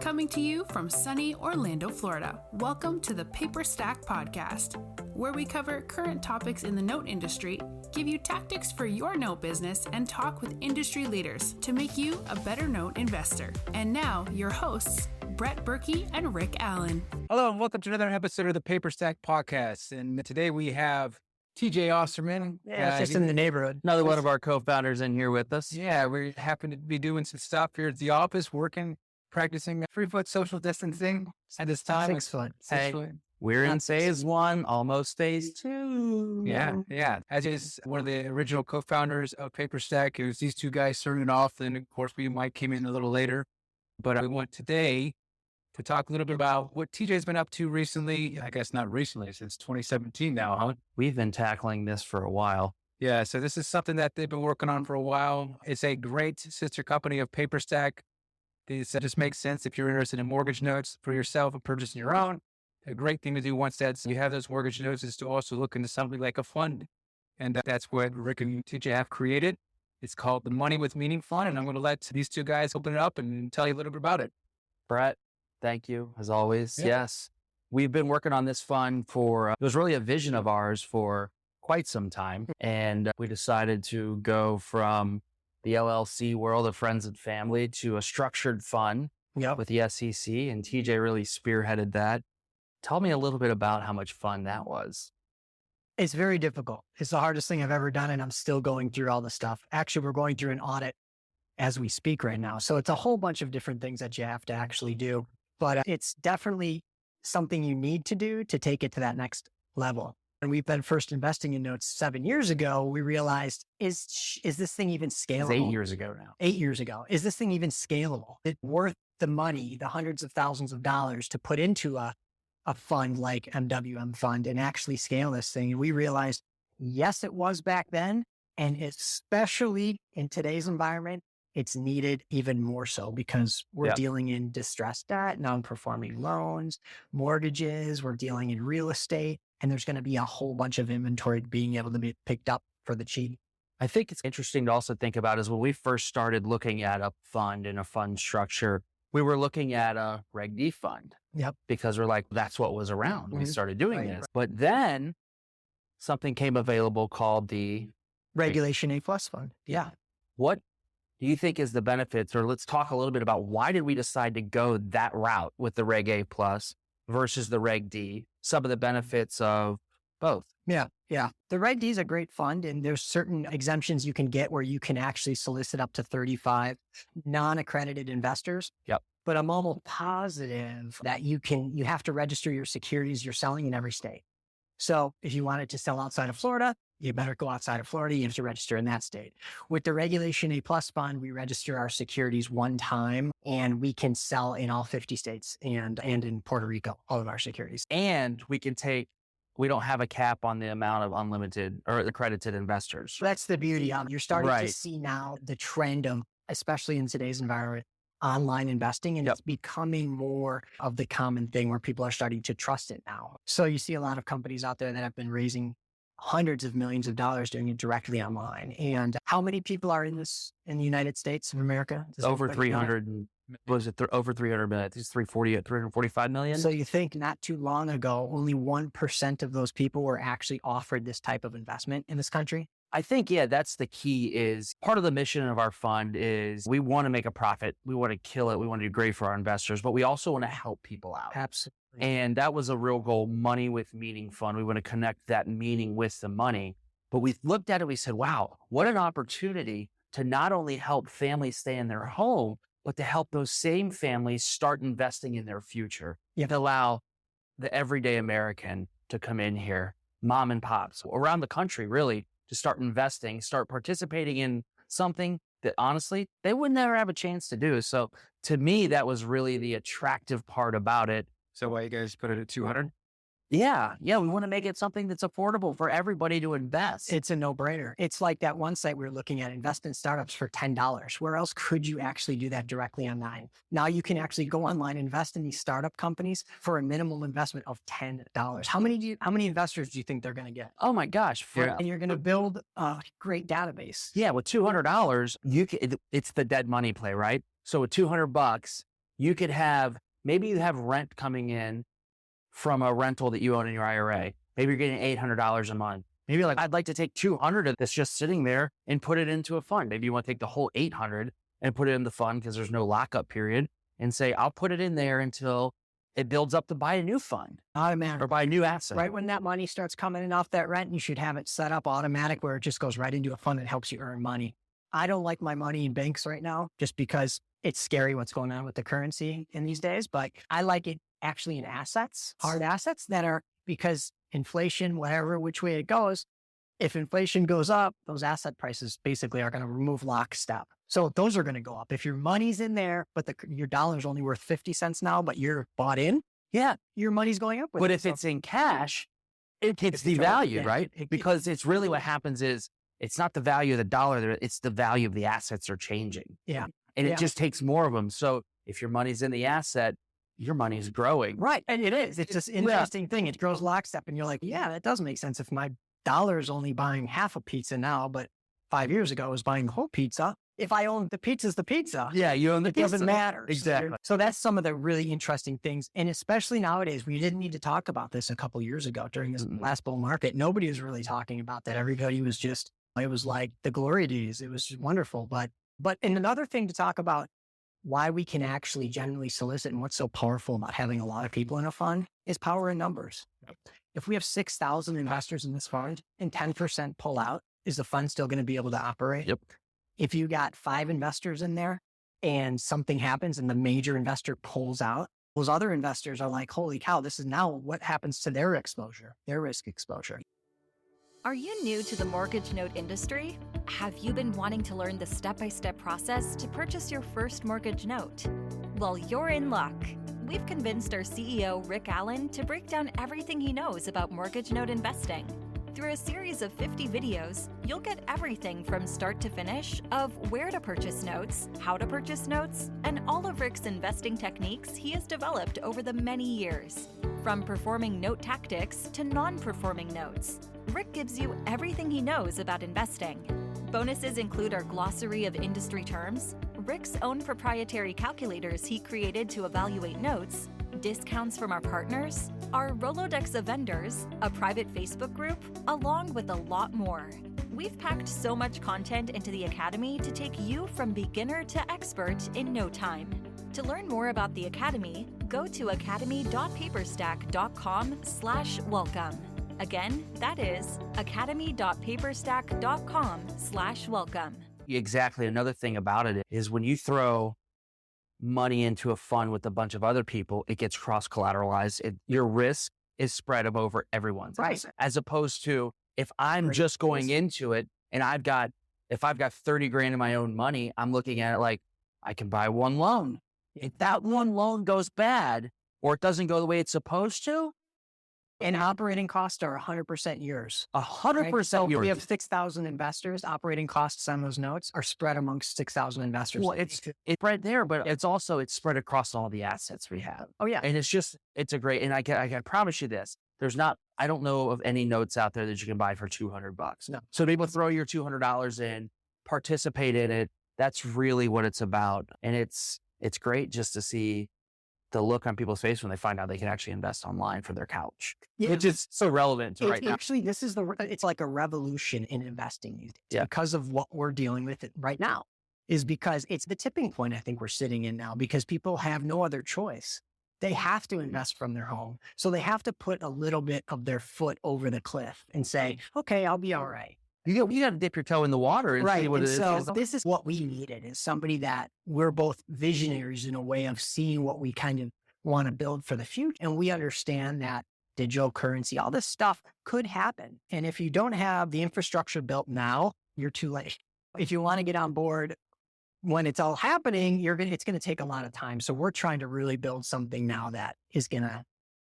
Coming to you from sunny Orlando, Florida, welcome to the Paperstac podcast, where we cover current topics in the note industry, give you tactics for your note business, and talk with industry leaders to make you a better note investor. And now, your hosts, Brett Berkey and Rick Allen. Hello, and welcome to another episode of the Paperstac podcast. And today we have TJ Osterman. Yeah, it's just in the neighborhood. Another one of our co-founders in here with us. Yeah, we happen to be doing some stuff here at the office, working, practicing 3-foot social distancing at this time. 6 foot. Hey, we're in phase 1, almost phase 2. Yeah. As is one of the original co-founders of Paperstac, it was these two guys starting it off. Then, of course, Mike came in a little later. But we want today to talk a little bit about what TJ's been up to recently. I guess not recently, since 2017 now, huh? We've been tackling this for a while. Yeah, so this is something that they've been working on for a while. It's a great sister company of Paperstac. This just makes sense if you're interested in mortgage notes for yourself and purchasing your own. A great thing to do once that you have those mortgage notes is to also look into something like a fund. And that's what Rick and TJ have created. It's called the Money with Meaning Fund. And I'm going to let these two guys open it up and tell you a little bit about it. Brett, thank you, as always. Yeah. Yes, we've been working on this fund it was really a vision of ours for quite some time. And we decided to go from the LLC world of friends and family to a structured fund with the SEC. And TJ really spearheaded that. Tell me a little bit about how much fun that was. It's very difficult. It's the hardest thing I've ever done, and I'm still going through all the stuff. Actually, we're going through an audit as we speak right now. So it's a whole bunch of different things that you have to actually do. But it's definitely something you need to do to take it to that next level. When we've been first investing in notes 7 years ago, we realized, is this thing even scalable? It's 8 years ago now. 8 years ago. Is this thing even scalable? Is it worth the money, the hundreds of thousands of dollars to put into a fund like MWMfund and actually scale this thing? And we realized, yes, it was back then. And especially in today's environment, it's needed even more so because we're dealing in distressed debt, non-performing loans, mortgages, we're dealing in real estate, and there's going to be a whole bunch of inventory being able to be picked up for the cheap. I think it's interesting to also think about is when we first started looking at a fund and a fund structure, we were looking at a Reg D fund. Yep. Because we're like, that's what was around. Mm-hmm. We started doing this. But then something came available called the Regulation A+ fund. Yeah. What do you think is the benefits, or let's talk a little bit about why did we decide to go that route with the Reg A+ versus the Reg D? Some of the benefits of both. Yeah. The Reg D is a great fund, and there's certain exemptions you can get where you can actually solicit up to 35 non-accredited investors. Yep. But I'm almost positive that you have to register your securities you're selling in every state. So if you wanted to sell outside of Florida, you better go outside of Florida. You have to register in that state. With the Regulation A+ fund, we register our securities one time, and we can sell in all 50 states and in Puerto Rico, all of our securities. And we don't have a cap on the amount of unlimited or accredited investors. So that's the beauty of it. You're starting to see now the trend of, especially in today's environment, online investing, and it's becoming more of the common thing where people are starting to trust it now. So you see a lot of companies out there that have been raising hundreds of millions of dollars doing it directly online. And how many people are in this in the United States of America? Over 300, over 300 million? It's 345 million. So you think not too long ago, only 1% of those people were actually offered this type of investment in this country? I think, that's the key. Is part of the mission of our fund is we want to make a profit. We want to kill it. We want to do great for our investors, but we also want to help people out. Absolutely. And that was a real goal, Money with Meaning Fund. We want to connect that meaning with the money. But we looked at it, we said, wow, what an opportunity to not only help families stay in their home, but to help those same families start investing in their future. To allow the everyday American to come in here, mom and pops around the country, really, to start investing, start participating in something that honestly, they would never have a chance to do. So to me, that was really the attractive part about it. So why you guys put it at 200? Yeah. We want to make it something that's affordable for everybody to invest. It's a no-brainer. It's like that one site we were looking at, invest in startups for $10. Where else could you actually do that directly online? Now you can actually go online, invest in these startup companies for a minimal investment of $10. How many investors do you think they're going to get? Oh my gosh. And you're going to build a great database. Yeah. With $200, it's the dead money play, right? So with $200, You could have, maybe you have rent coming in from a rental that you own in your IRA. Maybe you're getting $800 a month. Maybe you're like, I'd like to take 200 of this just sitting there and put it into a fund. Maybe you want to take the whole 800 and put it in the fund because there's no lockup period and say, I'll put it in there until it builds up to buy a new fund Automatic. or buy a new asset. Right when that money starts coming in off that rent, you should have it set up automatic where it just goes right into a fund that helps you earn money. I don't like my money in banks right now just because it's scary what's going on with the currency in these days, but I like it actually in assets, hard assets that are, because inflation, whatever, which way it goes, if inflation goes up, those asset prices basically are going to remove lockstep. So those are going to go up. If your money's in there, but your dollar's only worth 50 cents now, but you're bought in, yeah, your money's going up with But it. if it's in cash, it gets devalued, right? Because it's really what happens is it's not the value of the dollar, it's the value of the assets are changing. Yeah. And it just takes more of them. So if your money's in the asset, your money's growing. Right. And it is. It's just an interesting thing. It grows lockstep. And you're like, yeah, that does make sense. If my dollar is only buying half a pizza now, but 5 years ago I was buying the whole pizza. If I own the pizza's the pizza. Yeah, you own the pizza. It doesn't matter. Exactly. So that's some of the really interesting things. And especially nowadays, we didn't need to talk about this a couple years ago during this last bull market. Nobody was really talking about that. Everybody was just, it was like the glory days. It was just wonderful. But and another thing to talk about why we can actually generally solicit and what's so powerful about having a lot of people in a fund is power in numbers. Yep. If we have 6,000 investors in this fund and 10% pull out, is the fund still going to be able to operate? Yep. If you got 5 investors in there and something happens and the major investor pulls out, those other investors are like, holy cow, this is now what happens to their exposure, their risk exposure. Are you new to the mortgage note industry? Have you been wanting to learn the step-by-step process to purchase your first mortgage note? Well, you're in luck. We've convinced our CEO, Rick Allen, to break down everything he knows about mortgage note investing. Through a series of 50 videos, you'll get everything from start to finish of where to purchase notes, how to purchase notes, and all of Rick's investing techniques he has developed over the many years. From performing note tactics to non-performing notes, Rick gives you everything he knows about investing. Bonuses include our glossary of industry terms, Rick's own proprietary calculators he created to evaluate notes, discounts from our partners, our Rolodex of vendors, a private Facebook group, along with a lot more. We've packed so much content into the Academy to take you from beginner to expert in no time. To learn more about the Academy, go to academy.paperstac.com/welcome. Again, that is academy.paperstac.com/welcome. Exactly. Another thing about it is when you throw money into a fund with a bunch of other people, it gets cross-collateralized. Your risk is spread over everyone's. Right. As opposed to if I'm just going into it and if I've got 30 grand in my own money, I'm looking at it like I can buy one loan. If that one loan goes bad or it doesn't go the way it's supposed to, and operating costs are 100% yours. 100% yours. We have 6,000 investors. Operating costs on those notes are spread amongst 6,000 investors. Well, it's spread there, but it's spread across all the assets we have. Oh yeah. And it's a great, and I can promise you this, I don't know of any notes out there that you can buy for $200. No. So people throw your $200 in, participate in it. That's really what it's about. And it's great just to see the look on people's face when they find out they can actually invest online from their couch, which is so relevant to right now. Actually, it's like a revolution in investing these days because of what we're dealing with right now, is because it's the tipping point I think we're sitting in now, because people have no other choice. They have to invest from their home. So they have to put a little bit of their foot over the cliff and say, okay, I'll be all right. You got to dip your toe in the water and see what it is. So this is what we needed, is somebody that we're both visionaries in a way of seeing what we kind of want to build for the future. And we understand that digital currency, all this stuff could happen. And if you don't have the infrastructure built now, you're too late. If you want to get on board when it's all happening, it's going to take a lot of time. So we're trying to really build something now that is going to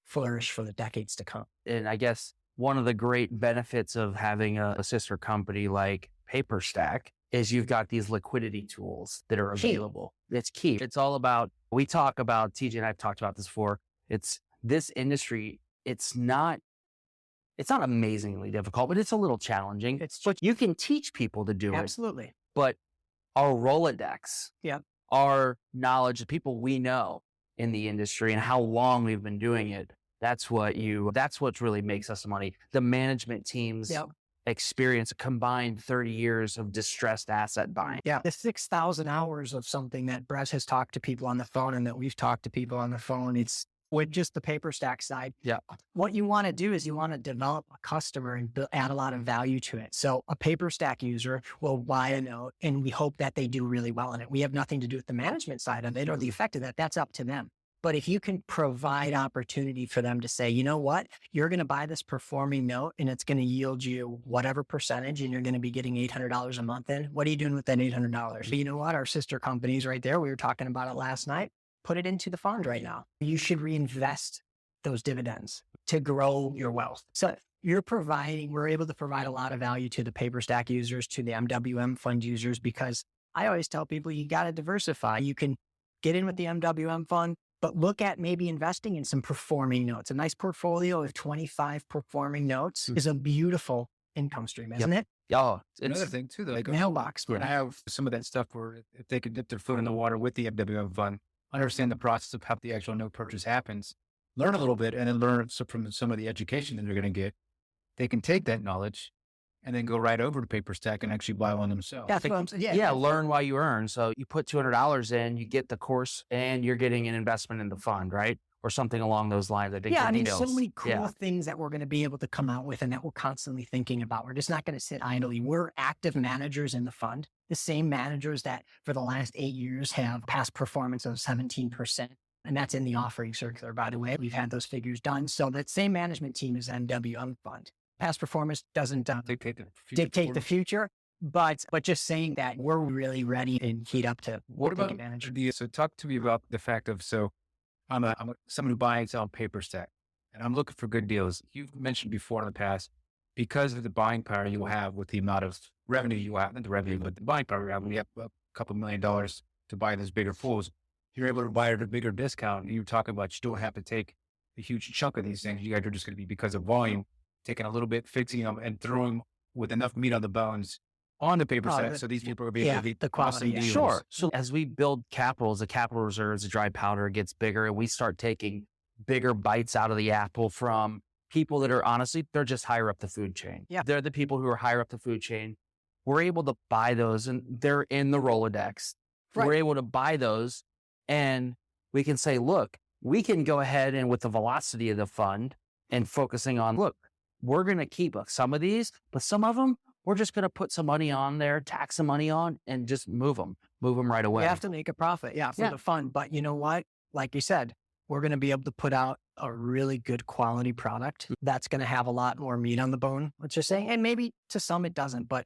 flourish for the decades to come. And I guess one of the great benefits of having a sister company like Paperstac is you've got these liquidity tools that are available. It's key. It's all about, TJ and I have talked about this before. It's this industry. It's not amazingly difficult, but it's a little challenging. But you can teach people to do it. Absolutely. But our Rolodex our knowledge, the people we know in the industry and how long we've been doing it. That's what really makes us money. The management team's experience, a combined 30 years of distressed asset buying. Yeah. The 6,000 hours of something that Brett has talked to people on the phone and that we've talked to people on the phone. It's with just the Paperstac side. Yeah. What you want to do is you want to develop a customer and add a lot of value to it. So a Paperstac user will buy a note and we hope that they do really well in it. We have nothing to do with the management side of it or the effect of that. That's up to them. But if you can provide opportunity for them to say, you know what, you're going to buy this performing note and it's going to yield you whatever percentage and you're going to be getting $800 a month in. What are you doing with that $800? But you know what? Our sister companies right there, we were talking about it last night, put it into the fund right now. You should reinvest those dividends to grow your wealth. So we're able to provide a lot of value to the Paperstac users, to the MWMfund users, because I always tell people you got to diversify. You can get in with the MWMfund, but look at maybe investing in some performing notes. A nice portfolio of 25 performing notes is a beautiful income stream, isn't it? Oh, Another thing too, though, like Mailbox. I have some of that stuff where if they could dip their foot in the water with the MWM fund, understand the process of how the actual note purchase happens, learn a little bit, and then learn from some of the education that they're going to get, they can take that knowledge and then go right over to Paperstac and actually buy one themselves. That's what I'm saying. Yeah, learn while you earn. So you put $200 in, you get the course, and you're getting an investment in the fund, right? Or something along those lines. I think. Yeah, I mean, so many cool things that we're going to be able to come out with and that we're constantly thinking about. We're just not going to sit idly. We're active managers in the fund, the same managers that for the last 8 years have past performance of 17%. And that's in the offering circular, by the way. We've had those figures done. So that same management team is MWMfund. Past performance doesn't dictate the future, but just saying that we're really ready and keyed up to what take about advantage. So talk to me about the fact of, so I'm someone who buys on Paperstac and I'm looking for good deals. You've mentioned before in the past, because of the buying power you have with the amount of revenue you have, not the revenue, but the buying power you have, when you have a couple $1 million to buy those bigger pools, you're able to buy at a bigger discount. You're talking about you don't have to take a huge chunk of these things. You guys are just going to be, because of volume, taking a little bit, fixing them, and throwing with enough meat on the bones on the Paperstac. So these people are being able to get the quality. deals. Sure. So as we build capital, as the capital reserves, the dry powder gets bigger, and we start taking bigger bites out of the apple from people that are honestly, they're just higher up the food chain. Yeah. They're the people who are higher up the food chain. We're able to buy those, and they're in the Rolodex. Right. We're able to buy those, and we can say, look, we can go ahead and with the velocity of the fund and focusing on, look, we're going to keep some of these, but some of them, we're just going to put some money on there, tax some money on, and just move them right away. We have to make a profit, for the fund. But you know what? Like you said, we're going to be able to put out a really good quality product that's going to have a lot more meat on the bone, let's just say. And maybe to some it doesn't, but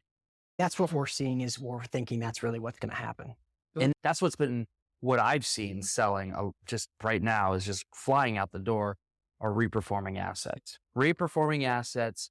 that's what we're seeing is we're thinking that's really what's going to happen. And that's what I've seen selling just right now is just flying out the door are reperforming assets. Reperforming assets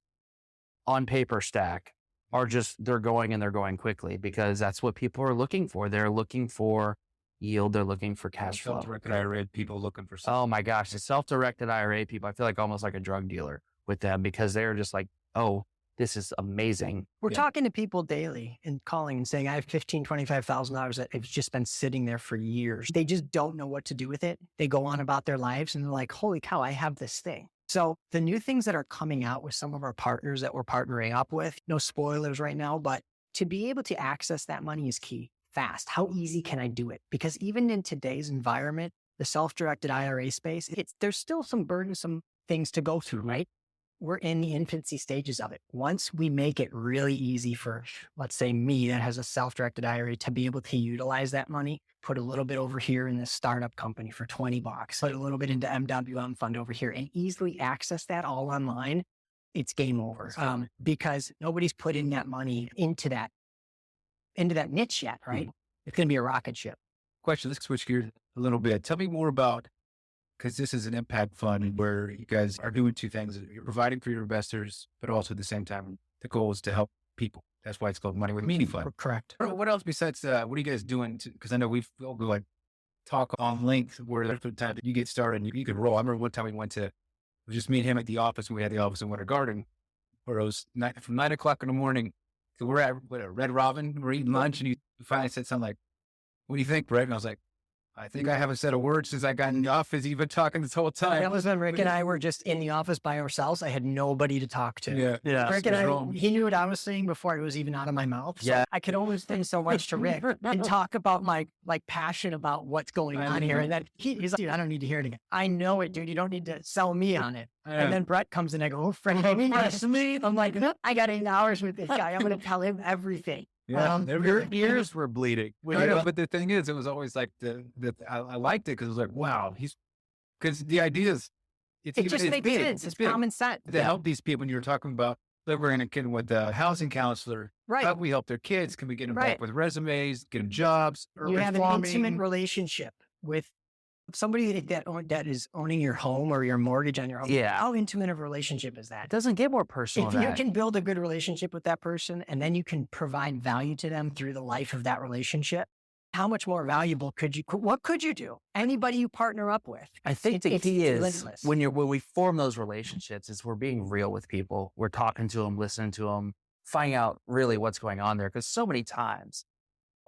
on Paperstac are they're going quickly because that's what people are looking for. They're looking for yield. They're looking for cash flow. Self-directed IRA people looking for something. Oh my gosh. The self-directed IRA people, I feel like almost like a drug dealer with them because they're just like, oh, this is amazing. We're talking to people daily and calling and saying, I have $15,000, $25,000 that have just been sitting there for years. They just don't know what to do with it. They go on about their lives and they're like, holy cow, I have this thing. So the new things that are coming out with some of our partners that we're partnering up with, no spoilers right now, but to be able to access that money is key. Fast. How easy can I do it? Because even in today's environment, the self-directed IRA space, there's still some burdensome things to go through, right? We're in the infancy stages of it. Once we make it really easy for, let's say me that has a self-directed IRA to be able to utilize that money, put a little bit over here in this startup company for $20, put a little bit into MWMfund over here and easily access that all online, it's game over. Because nobody's putting that money into that niche yet, right? It's going to be a rocket ship. Question, let's switch gears a little bit. Tell me more about, because this is an impact fund where you guys are doing two things. You're providing for your investors, but also at the same time, the goal is to help people. That's why it's called Money with Meaning Fund. Correct. What else besides what are you guys doing? Because I know we've all like talk on length where there's the time that you get started and you could roll. I remember one time we went to, it was just me and him at the office, and we had the office in Winter Garden, where it was from 9 o'clock in the morning. So we're at Red Robin, we're eating lunch, and you finally said something like, what do you think, Brett? And I was like, I think I haven't said a word since I got in the office. You've been talking this whole time. That was when Rick and I were just in the office by ourselves. I had nobody to talk to. Yeah. Rick and I, he knew what I was saying before it was even out of my mouth. So I could always say so much to Rick and talk about my passion about what's going on here. And then he's like, dude, I don't need to hear it again. I know it, dude. You don't need to sell me on it. And then Brett comes in and I go, oh, friend, that's me. I'm like, I got 8 hours with this guy. I'm going to tell him everything. Yeah, your ears were bleeding. But the thing is, it was always like I liked it because it was like, wow, because the idea is, it just makes sense. It's common sense. To help these people. When you were talking about delivering a kid with a housing counselor, right? How can we help their kids? Can we get involved with resumes, get them jobs? You have an intimate relationship with somebody that is owning your home or your mortgage on your home. Yeah. How intimate of a relationship is that? It doesn't get more personal. If you can build a good relationship with that person and then you can provide value to them through the life of that relationship, how much more valuable what could you do? Anybody you partner up with. I think the key is when we form those relationships is we're being real with people. We're talking to them, listening to them, finding out really what's going on there. Because so many times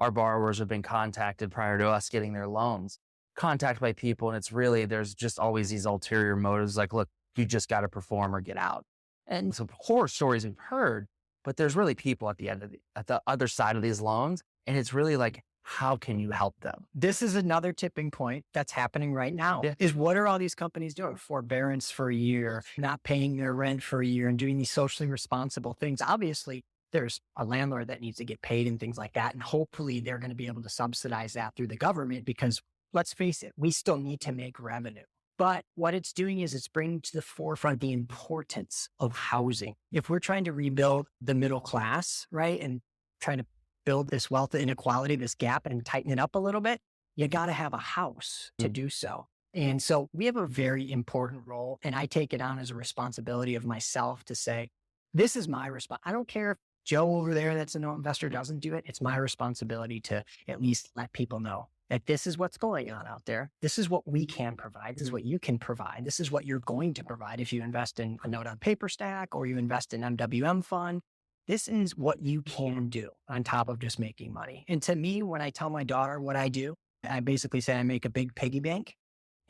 our borrowers have been contacted prior to us getting their loans. Contacted by people, and it's really, there's just always these ulterior motives like, look, you just got to perform or get out. And some horror stories we've heard, but there's really people at the other side of these loans, and it's really like, how can you help them? This is another tipping point that's happening right now. Is what are all these companies doing? Forbearance for a year, not paying their rent for a year, and doing these socially responsible things. Obviously, there's a landlord that needs to get paid and things like that, and hopefully they're going to be able to subsidize that through the government because let's face it, we still need to make revenue. But what it's doing is it's bringing to the forefront the importance of housing. If we're trying to rebuild the middle class, right, and trying to build this wealth inequality, this gap, and tighten it up a little bit, you got to have a house to do so. And so we have a very important role, and I take it on as a responsibility of myself to say, this is my response. I don't care if Joe over there that's a note investor doesn't do it. It's my responsibility to at least let people know that this is what's going on out there. This is what we can provide. This is what you can provide. This is what you're going to provide if you invest in a note on Paperstac or you invest in MWMfund. This is what you can do on top of just making money. And to me, when I tell my daughter what I do, I basically say I make a big piggy bank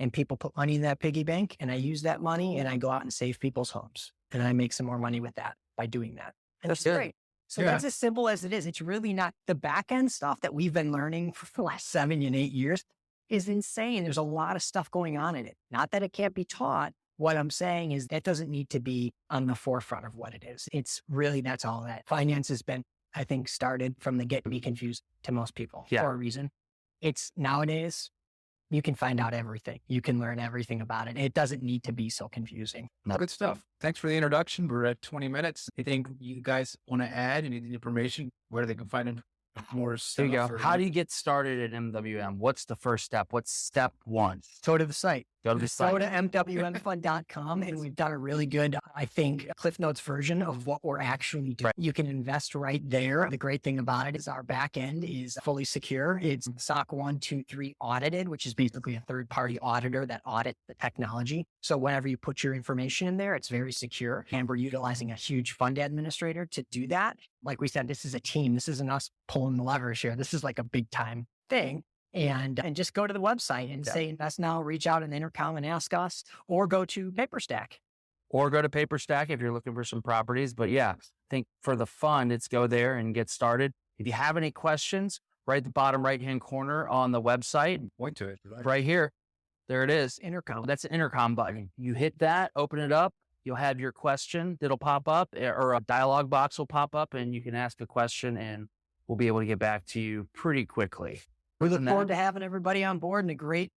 and people put money in that piggy bank and I use that money and I go out and save people's homes. And I make some more money with that by doing that. And that's great. So that's as simple as it is. It's really not the back end stuff that we've been learning for the last 7 and 8 years is insane. There's a lot of stuff going on in it. Not that it can't be taught. What I'm saying is that doesn't need to be on the forefront of what it is. It's really, that's all that. Finance has been, I think, started from the get to be confused to most people for a reason. It's nowadays, you can find out everything. You can learn everything about it. It doesn't need to be so confusing. Good stuff. Thanks for the introduction. We're at 20 minutes. Anything you guys want to add? Any information where they can find more stuff? There you go. How do you get started at MWM? What's the first step? What's step one? Go to the site. Go to MWMfund.com, and we've done a really good, I think, Cliff Notes version of what we're actually doing. You can invest right there. The great thing about it is our back end is fully secure. It's SOC 1, 2, 3 audited, which is basically a third-party auditor that audits the technology. So whenever you put your information in there, it's very secure. And we're utilizing a huge fund administrator to do that. Like we said, this is a team. This isn't us pulling the levers here. This is like a big time thing. And just go to the website and say, invest now, reach out and intercom and ask us, or go to Paperstac. Or go to Paperstac if you're looking for some properties. But yeah, I think for the fund, it's go there and get started. If you have any questions, right at the bottom right-hand corner on the website, point to it. Right here. There it is. Intercom. That's an intercom button. You hit that, open it up. You'll have your question that'll pop up, or a dialog box will pop up, and you can ask a question and we'll be able to get back to you pretty quickly. We look forward to having everybody on board in a great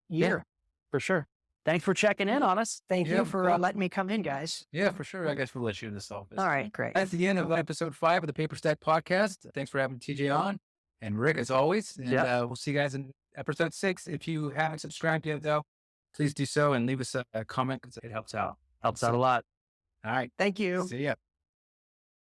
year. Yeah, for sure. Thanks for checking in on us. Thank you for letting me come in, guys. Yeah, for sure. I guess we'll let you in this office. All right, great. That's the end of episode 5 of the Paperstac podcast. Thanks for having TJ on and Rick as always. And we'll see you guys in episode 6. If you haven't subscribed yet, though, please do so and leave us a comment because it helps out. Helps out a lot. All right. Thank you. See ya.